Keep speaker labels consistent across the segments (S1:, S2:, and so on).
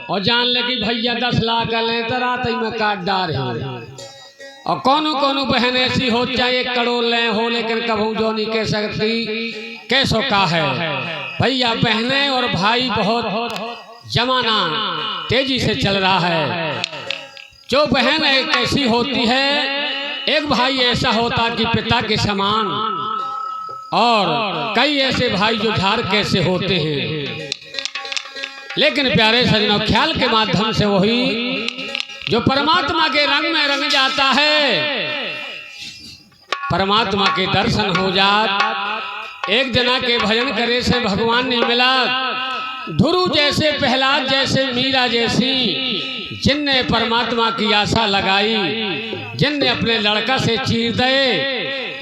S1: और जान लगी भैया 10 लाख ले तो रात ही में काट डार है। और कौन कौन बहन ऐसी हो चाहे 1 करोड़ ले हो लेकिन कभू जो नहीं कह सकती कैसो का है। भैया बहनें और भाई बहुत जमाना तेजी से चल रहा है। जो बहन एक ऐसी होती है, एक भाई ऐसा होता कि पिता के समान, और कई ऐसे भाई जो झाड़ कैसे होते हैं। लेकिन प्यारे सजनों, ख्याल के माध्यम से वही जो परमात्मा के रंग में रंग जाता है, परमात्मा के दर्शन हो जात। एक जना के भजन करे से भगवान ने मिला। ध्रुव जैसे, प्रहलाद जैसे, मीरा जैसी जिनने परमात्मा की आशा लगाई, जिनने अपने लड़का से चीर दे।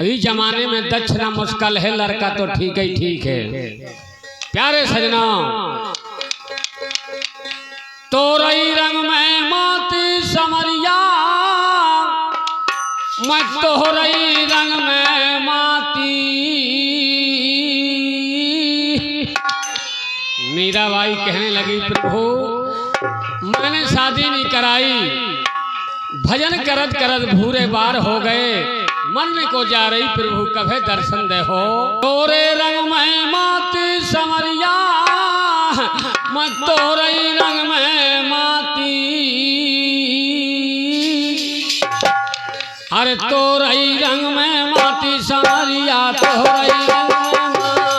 S1: इस जमाने में दक्षिणा मुश्किल है, लड़का तो ठीक ही ठीक है। प्यारे सजनों, तोरई रंग में माती समरिया, मैं तोरई रंग में माती। मीराबाई कहने लगी, प्रभु मैंने शादी नहीं कराई, भजन करत करत भूरे बार हो गए, मरने को जा रही, प्रभु कभे दर्शन दे हो। तोरे रंग में माती समरिया, मैं तोरई रंग में माती। अरे तोरई रंग में माती समरिया, तोरई रंग में माती।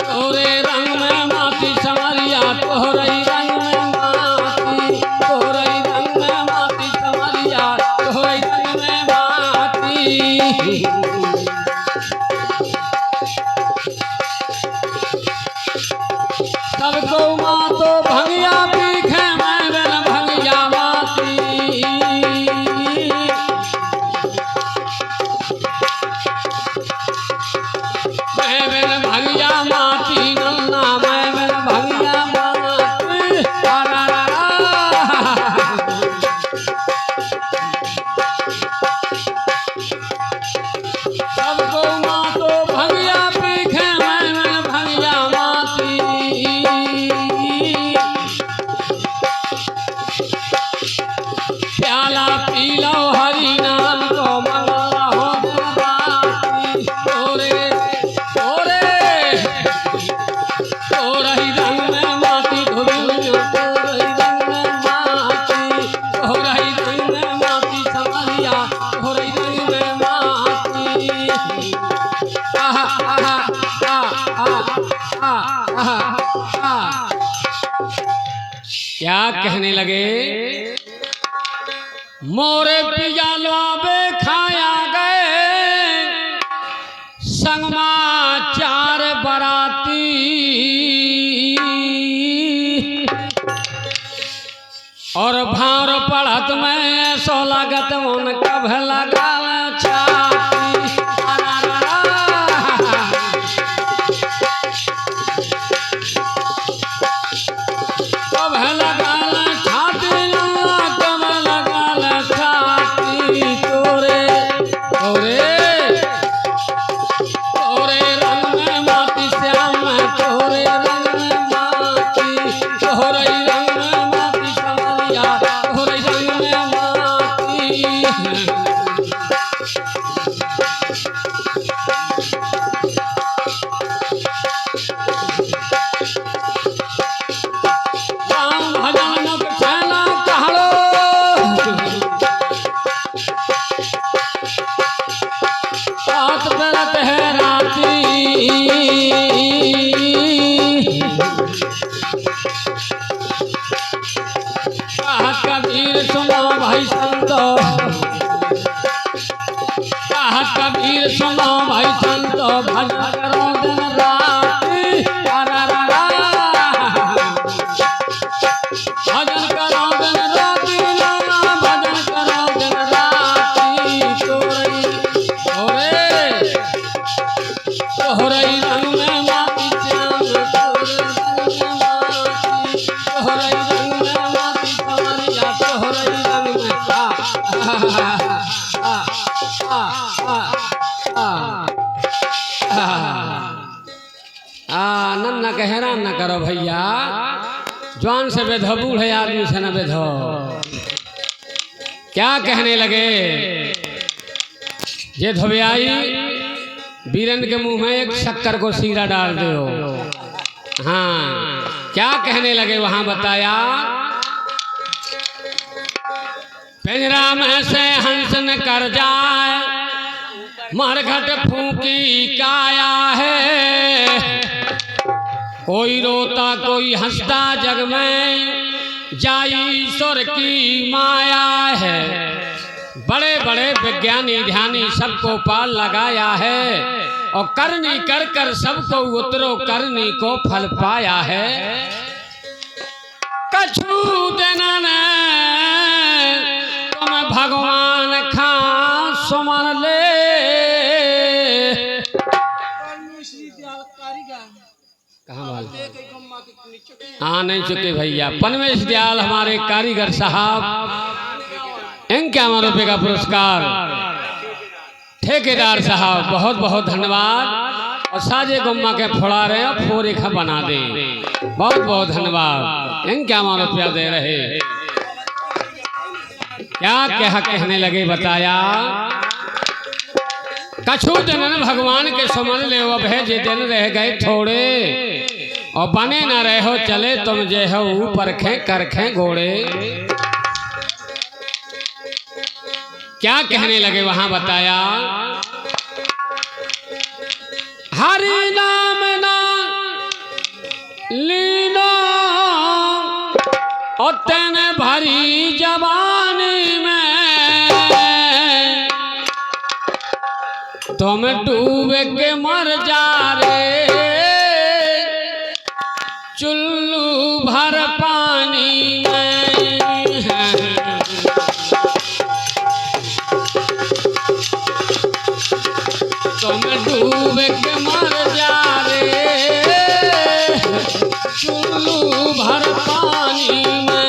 S1: तोरे रंग में माती समरिया, तोरई रंग में माती। तोरई रंग में माती समरिया, तोरई रंग में माती। सबको माँ तो भंगिया पीखे, मैं बिन भंगिया माती। मैं बिन भंगिया माती, नन्ना मैं बिन भंगिया माती। सबको माँ तो भंगिया पीखे, मैं बिन भंगिया माती। प्याला पी लो हरि नाम को, मंगला हो राती। तोरे तोरे तोरई रंग में माती, धुरियो तोरई रंग में माती। तोरई रंग में माती समरिया, तोरई रंग में माती। आहा आहा आहा आहा आहा। क्या कहने लगे, मोरे पिया लावे खाया गए, संगमा 4 बराती। और भार पढ़त में सो लागत, उन कभ लगा छाती। कभ लगा छाती, कभ लगा छाती। तोरे तोरे तोरे रंग में माती श्याम, मैं तोरे रंग में माती। तोरई रंग में माती समरिया, तोरई रंग में माती। राम भजन मुख छैला कहलो, रात बरत है राती। कहत कबीर सुनो भाई संतो, कहत कबीर सुनो भाई संतो, भजन करो दिन राती। भजन करो दिन राती, नाना भजन करो दिन राती। तोरई तोरे तोरई रंग में माती श्याम, तोरे रंग में माती। तोरई रंग में माती समरिया, तोरई रंग में नन्ना के हैरान न करो भैया, जवान से बेधो, बूढ़े आदमी से न बेधो। क्या कहने लगे? ये धोबियाई बीरन के मुंह में एक शक्कर को सीरा डाल दो। हाँ, क्या कहने लगे वहां बताया? पिंजरा में से हंस न कर जाए, मरघट फूकी काया है। कोई रोता कोई हंसता जग में, जाई ईश्वर की माया है। बड़े बड़े विज्ञानी ध्यानी सबको पाल लगाया है, और करनी कर कर सबको उतरो करनी को फल पाया है। कछु दिन तुम भगवान खा सुमन ले। हाँ नहीं चुके भैया, पनवेश दयाल हमारे कारीगर साहब, इनके 51 रुपये का पुरस्कार। ठेकेदार साहब बहुत बहुत धन्यवाद। और साजे गुम्मा के फोड़ा रहे और फोरेखा बना दे, बहुत बहुत धन्यवाद। इनके 51 रुपया दे रहे। क्या क्या कहने लगे बताया? कछु दिन भगवान के समझ ले, अब है जे दिन रह गए थोड़े, और बने न रहो चले तुम जे हो ऊपर खे करखे घोड़े। क्या कहने लगे वहां बताया? हरि नाम ना लीनो, और तेने भरी जवानी में तुम डूब के मर जा रे। चुल्लू भर पानी में तुम डूब के मर जा रे। चुल्लू भर पानी में।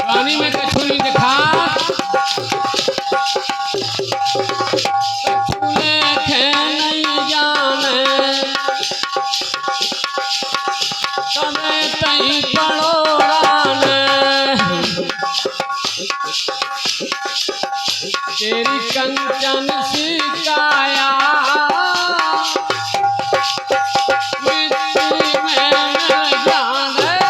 S1: पानी में कछु नहीं दिखा, तेरी कंचन सी काया मिट्टी में जान है।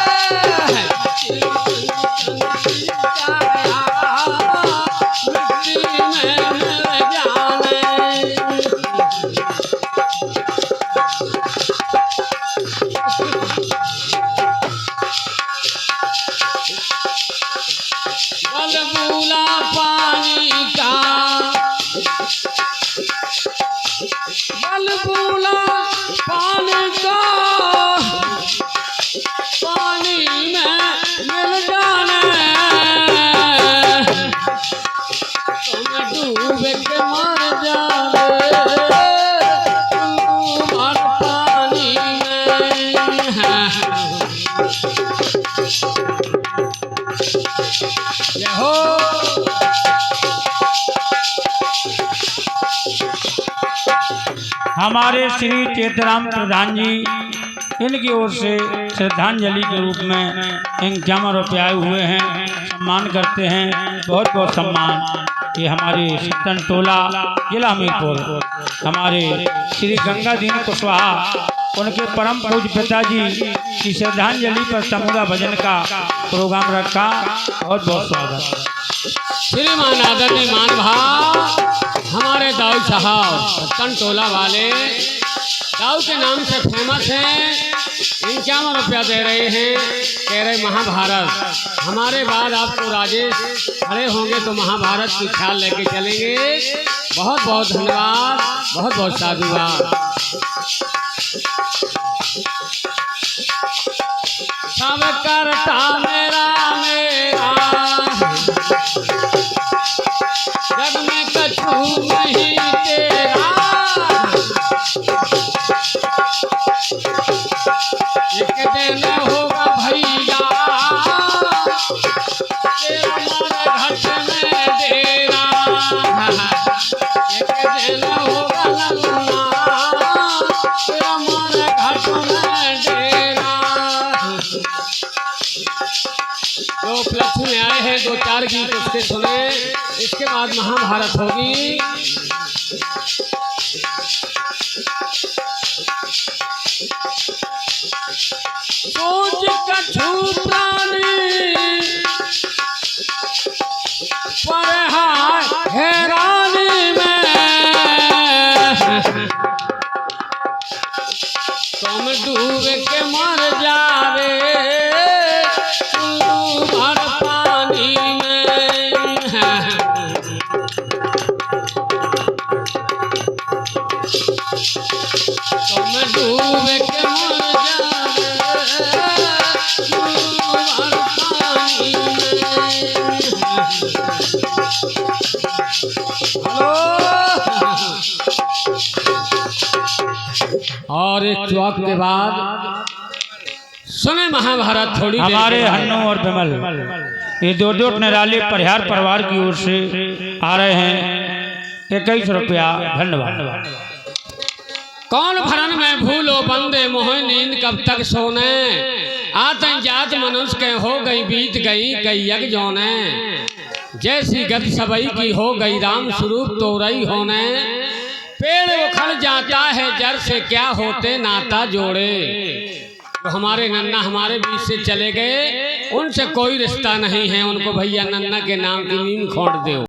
S1: मिट्टी में जान बलबूला पानी का, बलबूला पानी का पानी में मिल जाना। तुम डूब के मर जाओगे मर पानी में। हो
S2: हमारे श्री चेतराम प्रधान जी, इनकी ओर से श्रद्धांजलि के रूप में 51 रुपये आए हुए हैं, सम्मान करते हैं। बहुत बहुत सम्मान। ये हमारे सितन टोला जिला हमीरपुर हमारे श्री गंगा दीन कुशवाहा, उनके परम पूज्य पिताजी की श्रद्धांजलि पर समूह भजन का प्रोग्राम रखा। बहुत बहुत स्वागत।
S1: श्रीमान आदरणीय मान भाव हमारे दाऊ साहब सितन टोला वाले, दाऊ के नाम से फेमस हैं। 51 रुपया दे रहे हैं, कह रहे महाभारत। हमारे बाद आपको राजेश खड़े होंगे तो महाभारत की ख्याल लेके चलेंगे। बहुत बहुत धन्यवाद, बहुत बहुत साधुवाद। सब करता मेरा मेरा, जग में कछु नहीं तेरा। एक दिन होगा भैया जो उपलक्ष्य में आए हैं 2-4 गीत उसके सुने, इसके बाद महाभारत होगी। सोच कछु प्राणी पर हैरानी में, तुम डूब के मर जावे भर पानी में। तुम डूब के मर जावे भर पानी में। और इस चौक के बाद सुने महाभारत थोड़ी देर
S2: हमारे हन्नू और विमल ये 2 निराले परिहार परिवार की ओर से आ रहे हैं 21 रुपया। धन्यवाद।
S1: कौन भरन में भूलो बंदे मोह नींद कब तक सोने, आतन जात मनुष्य के हो गई बीत गई कई यज्ञ जोने, जैसी गति सबई की हो गई राम स्वरूप तोरई होने, पेड़ उखड़ जाता है जड़ से क्या होते नाता जोड़े। तो हमारे नन्ना हमारे बीच से चले गए, उनसे कोई रिश्ता नहीं है, उनको भैया नन्ना के नाम की नीम खोड़ दो।